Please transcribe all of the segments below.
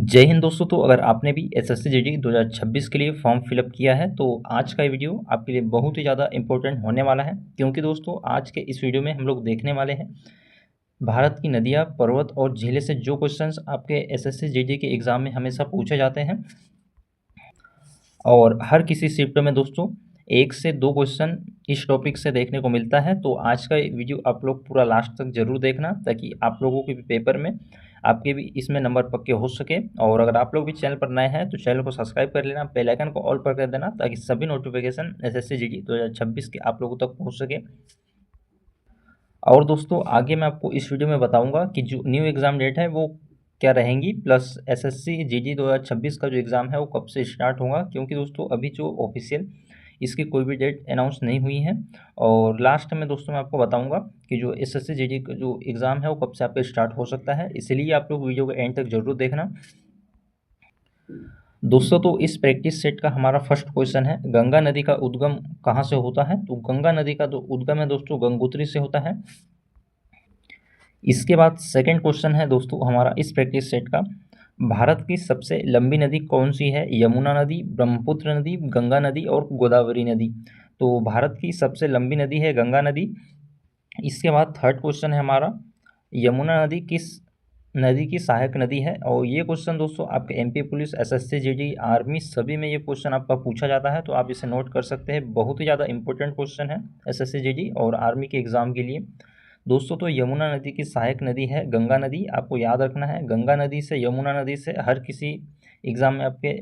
जय हिंद दोस्तों। तो अगर आपने भी एसएससी जीडी 2026 के लिए फॉर्म फिलअप किया है तो आज का ये वीडियो आपके लिए बहुत ही ज़्यादा इंपॉर्टेंट होने वाला है, क्योंकि दोस्तों आज के इस वीडियो में हम लोग देखने वाले हैं भारत की नदियाँ, पर्वत और झीलें से जो क्वेश्चंस आपके एसएससी जीडी के एग्ज़ाम में हमेशा पूछे जाते हैं। और हर किसी शिफ्ट में दोस्तों 1 से 2 क्वेश्चन इस टॉपिक से देखने को मिलता है। तो आज का ये वीडियो आप लोग पूरा लास्ट तक ज़रूर देखना, ताकि आप लोगों के भी पेपर में आपके भी इसमें नंबर पक्के हो सके। और अगर आप लोग भी चैनल पर नए हैं तो चैनल को सब्सक्राइब कर लेना, बेल आइकन को ऑल पर कर देना, ताकि सभी नोटिफिकेशन एसएससी जीडी 2026 के आप लोगों तक पहुँच सके। और दोस्तों आगे मैं आपको इस वीडियो में बताऊंगा कि जो न्यू एग्ज़ाम डेट है वो क्या रहेंगी, प्लस एसएससी जीडी 2026 का जो एग्ज़ाम है वो कब से स्टार्ट होगा, क्योंकि दोस्तों अभी जो ऑफिशियल इसकी कोई भी डेट अनाउंस नहीं हुई है। और लास्ट में दोस्तों मैं आपको बताऊंगा कि जो एसएससी जीडी का जो एग्ज़ाम है वो कब से आपका स्टार्ट हो सकता है, इसलिए आप लोग वीडियो के एंड तक जरूर देखना। दोस्तों तो इस प्रैक्टिस सेट का हमारा फर्स्ट क्वेश्चन है, गंगा नदी का उद्गम कहाँ से होता है। तो गंगा नदी का जो उद्गम है दोस्तों गंगोत्री से होता है। इसके बाद सेकंड क्वेश्चन है दोस्तों हमारा इस प्रैक्टिस सेट का, भारत की सबसे लंबी नदी कौन सी है। यमुना नदी, ब्रह्मपुत्र नदी, गंगा नदी और गोदावरी नदी। तो भारत की सबसे लंबी नदी है गंगा नदी। इसके बाद थर्ड क्वेश्चन है हमारा, यमुना नदी किस नदी की सहायक नदी है। और ये क्वेश्चन दोस्तों आपके MP police, SSC GD, army सभी में ये क्वेश्चन आपका पूछा जाता है, तो आप इसे नोट कर सकते हैं। बहुत ही ज़्यादा इंपॉर्टेंट क्वेश्चन है एसएससी जीडी और आर्मी के एग्ज़ाम के लिए दोस्तों। तो यमुना नदी की सहायक नदी है गंगा नदी, आपको याद रखना है। गंगा नदी से, यमुना नदी से हर किसी एग्ज़ाम में आपके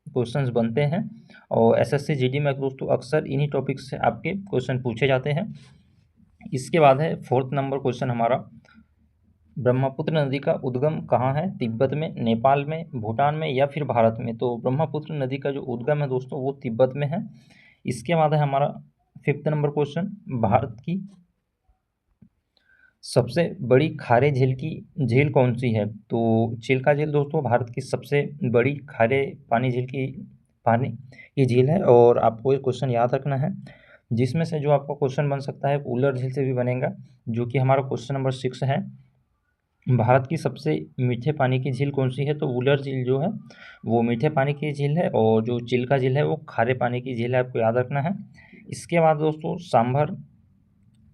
क्वेश्चंस बनते हैं, और एसएससी जीडी में दोस्तों अक्सर इन्हीं टॉपिक से आपके क्वेश्चन पूछे जाते हैं। इसके बाद है फोर्थ नंबर क्वेश्चन हमारा, ब्रह्मपुत्र नदी का उद्गम कहाँ है। तिब्बत में, नेपाल में, भूटान में या फिर भारत में। तो ब्रह्मपुत्र नदी का जो उद्गम है दोस्तों वो तिब्बत में है। इसके बाद है हमारा फिफ्थ नंबर क्वेश्चन, भारत की सबसे बड़ी खारे झील कौन सी है। तो चिल्का झील दोस्तों भारत की सबसे बड़ी खारे पानी की झील है। और आपको ये क्वेश्चन याद रखना है, जिसमें से जो आपका क्वेश्चन बन सकता है उलर झील से भी बनेगा, जो कि हमारा क्वेश्चन नंबर 6 है। भारत की सबसे मीठे पानी की झील कौन सी है। तो वुलर झील जो है वो मीठे पानी की झील है, और जो चिल्का झील है वो खारे पानी की झील है, आपको याद रखना है। इसके बाद दोस्तों सांभर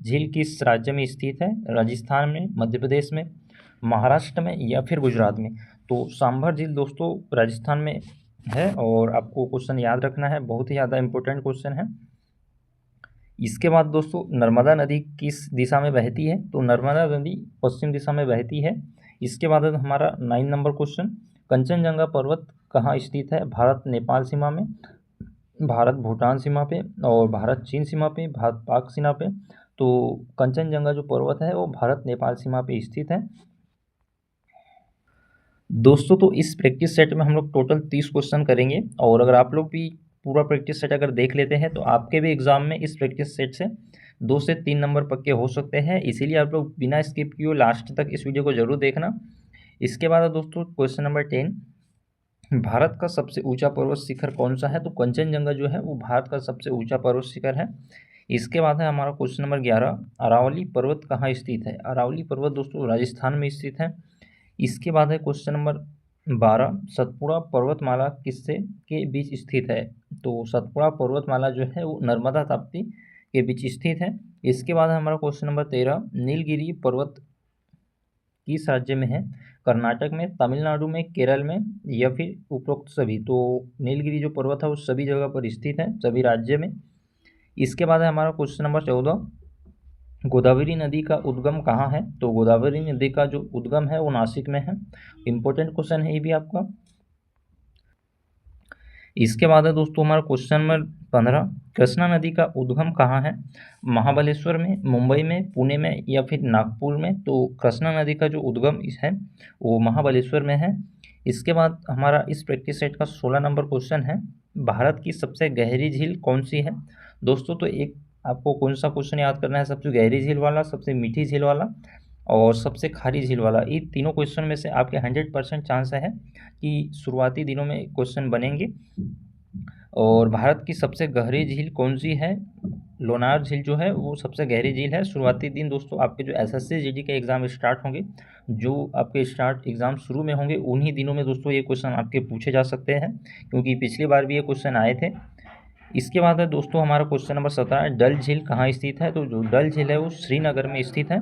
झील किस राज्य में स्थित है। राजस्थान में, मध्य प्रदेश में, महाराष्ट्र में या फिर गुजरात में। तो सांभर झील दोस्तों राजस्थान में है, और आपको क्वेश्चन याद रखना है, बहुत ही ज़्यादा इंपॉर्टेंट क्वेश्चन है। इसके बाद दोस्तों नर्मदा नदी किस दिशा में बहती है। तो नर्मदा नदी पश्चिम दिशा में बहती है। इसके बाद हमारा 9 नंबर क्वेश्चन, कंचनजंगा पर्वत कहाँ स्थित है। भारत नेपाल सीमा में, भारत भूटान सीमा पे, और भारत चीन सीमा पे, भारत पाक सीमा पे। तो कंचनजंगा जो पर्वत है वो भारत नेपाल सीमा पे स्थित है। दोस्तों तो इस प्रैक्टिस सेट में हम लोग टोटल 30 क्वेश्चन करेंगे, और अगर आप लोग भी पूरा प्रैक्टिस सेट अगर देख लेते हैं तो आपके भी एग्जाम में इस प्रैक्टिस सेट से 2 से 3 नंबर पक्के हो सकते हैं। इसीलिए आप लोग बिना स्किप किए लास्ट तक इस वीडियो को जरूर देखना। इसके बाद दोस्तों क्वेश्चन नंबर 10, भारत का सबसे ऊंचा पर्वत शिखर कौन सा है। तो कंचनजंगा जो है वो भारत का सबसे ऊंचा पर्वत शिखर है। इसके बाद है हमारा क्वेश्चन नंबर 11, अरावली पर्वत कहाँ स्थित है। अरावली पर्वत दोस्तों राजस्थान में स्थित है। इसके बाद है क्वेश्चन नंबर 12, सतपुड़ा पर्वतमाला किससे के बीच स्थित है। तो सतपुड़ा पर्वतमाला जो है वो नर्मदा ताप्ती के बीच स्थित है। इसके बाद हमारा क्वेश्चन नंबर 13, नीलगिरी पर्वत किस राज्य में है। कर्नाटक में, तमिलनाडु में, केरल में या फिर उपरोक्त सभी। तो नीलगिरी जो पर्वत है वो सभी जगह पर स्थित है, सभी राज्य में। इसके बाद है हमारा क्वेश्चन नंबर 14, गोदावरी नदी का उद्गम कहाँ है। तो गोदावरी नदी का जो उद्गम है वो नासिक में है। इंपॉर्टेंट क्वेश्चन है ये भी आपका। इसके बाद है दोस्तों हमारा क्वेश्चन नंबर 15, कृष्णा नदी का उद्गम कहाँ है। महाबलेश्वर में, मुंबई में, पुणे में या फिर नागपुर में। तो कृष्णा नदी का जो उद्गम है वो महाबलेश्वर में है। इसके बाद हमारा इस प्रैक्टिस सेट का 16 नंबर क्वेश्चन है, भारत की सबसे गहरी झील कौन सी है। दोस्तों तो एक आपको कौन सा क्वेश्चन याद करना है, सबसे गहरी झील वाला, सबसे मीठी झील वाला और सबसे खारी झील वाला। ये तीनों क्वेश्चन में से आपके 100% चांस है कि शुरुआती दिनों में क्वेश्चन बनेंगे। और भारत की सबसे गहरी झील कौन सी है? लोनार झील जो है वो सबसे गहरी झील है। शुरुआती दिन दोस्तों आपके जो एसएससी जीडी के एग्ज़ाम स्टार्ट होंगे, जो आपके स्टार्ट एग्ज़ाम शुरू में होंगे, उन्हीं दिनों में दोस्तों ये क्वेश्चन आपके पूछे जा सकते हैं, क्योंकि पिछली बार भी ये क्वेश्चन आए थे। इसके बाद है दोस्तों हमारा क्वेश्चन नंबर 17, डल झील कहाँ स्थित है? तो जो डल झील है वो श्रीनगर में स्थित है।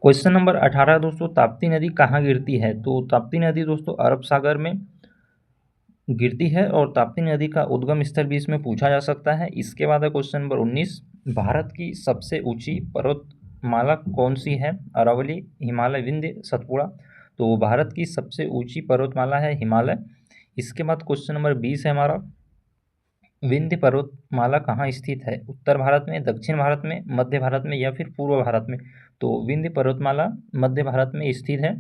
क्वेश्चन नंबर 18 दोस्तों, ताप्ती नदी कहाँ गिरती है? तो ताप्ती नदी दोस्तों अरब सागर में गिरती है, और ताप्ती नदी का उद्गम स्थल भी इसमें पूछा जा सकता है। इसके बाद है क्वेश्चन नंबर 19, भारत की सबसे ऊंची पर्वतमाला कौन सी है? अरावली, हिमालय, विंध्य, सतपुड़ा। तो भारत की सबसे ऊंची पर्वतमाला है हिमालय। इसके बाद क्वेश्चन नंबर 20 है हमारा, विंध्य पर्वतमाला कहाँ स्थित है? उत्तर भारत में, दक्षिण भारत में, मध्य भारत में या फिर पूर्व भारत में? तो विंध्य पर्वतमाला मध्य भारत में स्थित है।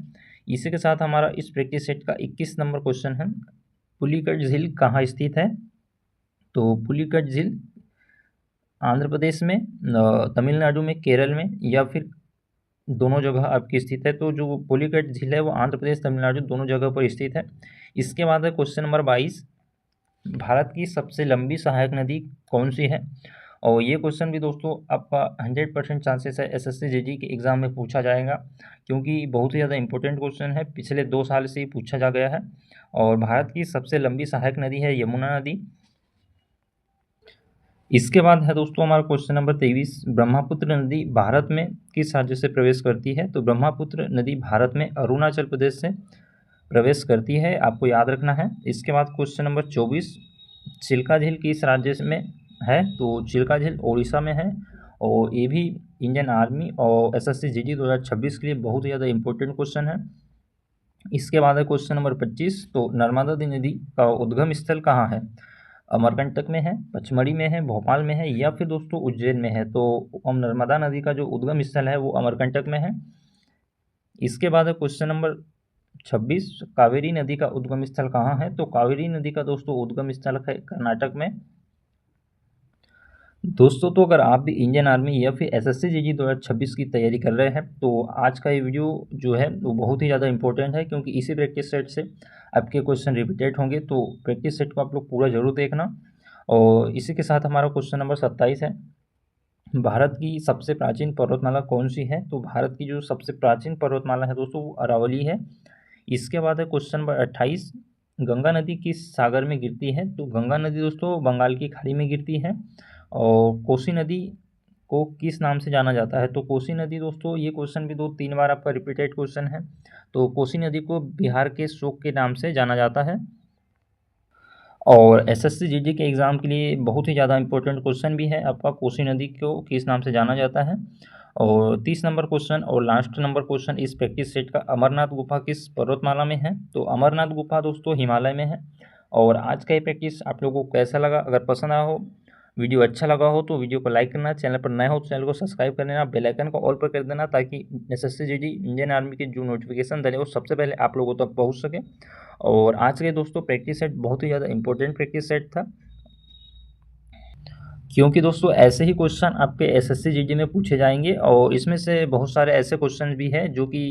इसी के साथ हमारा इस प्रैक्टिस सेट का 21 नंबर क्वेश्चन है, पुलिकट झील कहाँ स्थित है? तो पुलिकट झील आंध्र प्रदेश में, तमिलनाडु में, केरल में या फिर दोनों जगह आपकी स्थित है। तो जो पुलिकट झील है वो आंध्र प्रदेश, तमिलनाडु दोनों जगह पर स्थित है। इसके बाद है क्वेश्चन नंबर 22, भारत की सबसे लंबी सहायक नदी कौन सी है? और ये क्वेश्चन भी दोस्तों आपका 100% चांसेस है एसएससी जीडी के एग्ज़ाम में पूछा जाएगा, क्योंकि बहुत ही ज़्यादा इंपॉर्टेंट क्वेश्चन है, पिछले 2 साल से ही पूछा जा गया है। और भारत की सबसे लंबी सहायक नदी है यमुना नदी। इसके बाद है दोस्तों हमारा क्वेश्चन नंबर 23, ब्रह्मपुत्र नदी भारत में किस राज्य से प्रवेश करती है? तो ब्रह्मपुत्र नदी भारत में अरुणाचल प्रदेश से प्रवेश करती है, आपको याद रखना है। इसके बाद क्वेश्चन नंबर 24, चिल्का झील किस राज्य में है? तो चिल्का झील ओडिशा में है, और ये भी इंडियन आर्मी और एसएससी जीडी 2026 के लिए बहुत ही ज़्यादा इंपॉर्टेंट क्वेश्चन है। इसके बाद है क्वेश्चन नंबर 25, तो नर्मदा नदी का उद्गम स्थल कहाँ है? अमरकंटक में है, पचमढ़ी में है, भोपाल में है या फिर दोस्तों उज्जैन में है? तो नर्मदा नदी का जो उद्गम स्थल है वो अमरकंटक में है। इसके बाद है क्वेश्चन नंबर 26, कावेरी नदी का उद्गम स्थल कहाँ है? तो कावेरी नदी का दोस्तों उद्गम स्थल है कर्नाटक में। दोस्तों तो अगर आप भी इंडियन आर्मी या फिर एसएससी जीडी 2026 की तैयारी कर रहे हैं, तो आज का ये वीडियो जो है वो बहुत ही ज़्यादा इंपॉर्टेंट है, क्योंकि इसी प्रैक्टिस सेट से आपके क्वेश्चन रिपीटेड होंगे। तो प्रैक्टिस सेट को आप लोग पूरा जरूर देखना। और इसी के साथ हमारा क्वेश्चन नंबर 27 है, भारत की सबसे प्राचीन पर्वतमाला कौन सी है? तो भारत की जो सबसे प्राचीन पर्वतमाला है दोस्तों वो अरावली है। इसके बाद है क्वेश्चन नंबर 28, गंगा नदी किस सागर में गिरती है? तो गंगा नदी दोस्तों बंगाल की खाड़ी में गिरती है। और कोसी नदी को किस नाम से जाना जाता है? तो कोसी नदी दोस्तों, ये क्वेश्चन भी 2-3 बार आपका रिपीटेड क्वेश्चन है। तो कोसी नदी को बिहार के शोक के नाम से जाना जाता है। और एसएससी जीडी के एग्ज़ाम के लिए बहुत ही ज़्यादा इंपॉर्टेंट क्वेश्चन भी है आपका, कोसी नदी को किस नाम से जाना जाता है। और 30 नंबर क्वेश्चन और लास्ट नंबर क्वेश्चन इस प्रैक्टिस सेट का, अमरनाथ गुफा किस पर्वतमाला में है? तो अमरनाथ गुफा दोस्तों हिमालय में है। और आज का ये प्रैक्टिस आप लोगों को कैसा लगा? अगर पसंद आया हो, वीडियो अच्छा लगा हो, तो वीडियो को लाइक करना, चैनल पर नए हो तो चैनल को सब्सक्राइब कर लेना, बेल आइकन को ऑल पर कर देना, ताकि एसएससी जीडी इंडियन आर्मी के जो नोटिफिकेशन डले वो सबसे पहले आप लोगों तक पहुंच सके। और आज के दोस्तों प्रैक्टिस सेट बहुत ही ज़्यादा इंपॉर्टेंट प्रैक्टिस सेट था, क्योंकि दोस्तों ऐसे ही क्वेश्चन आपके एसएससी जीडी में पूछे जाएंगे। और इसमें से बहुत सारे ऐसे क्वेश्चन भी हैं जो कि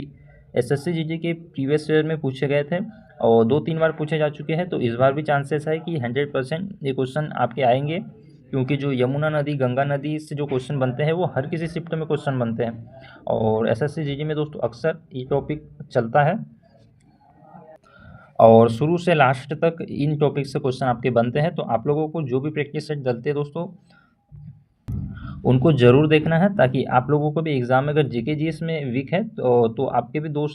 एसएससी जीडी के प्रीवियस ईयर में पूछे गए थे और 2-3 बार पूछे जा चुके हैं। तो इस बार भी चांसेस है कि 100% ये क्वेश्चन आपके आएंगे, क्योंकि जो यमुना नदी, गंगा नदी से जो क्वेश्चन बनते हैं वो हर किसी शिफ्ट में क्वेश्चन बनते हैं। और एसएससी जीडी में दोस्तों अक्सर ये टॉपिक चलता है, और शुरू से लास्ट तक इन टॉपिक से क्वेश्चन आपके बनते हैं। तो आप लोगों को जो भी प्रैक्टिस सेट डलते हैं दोस्तों, उनको ज़रूर देखना है, ताकि आप लोगों को भी एग्ज़ाम में अगर जीके जीएस में वीक है तो आपके भी दोस्त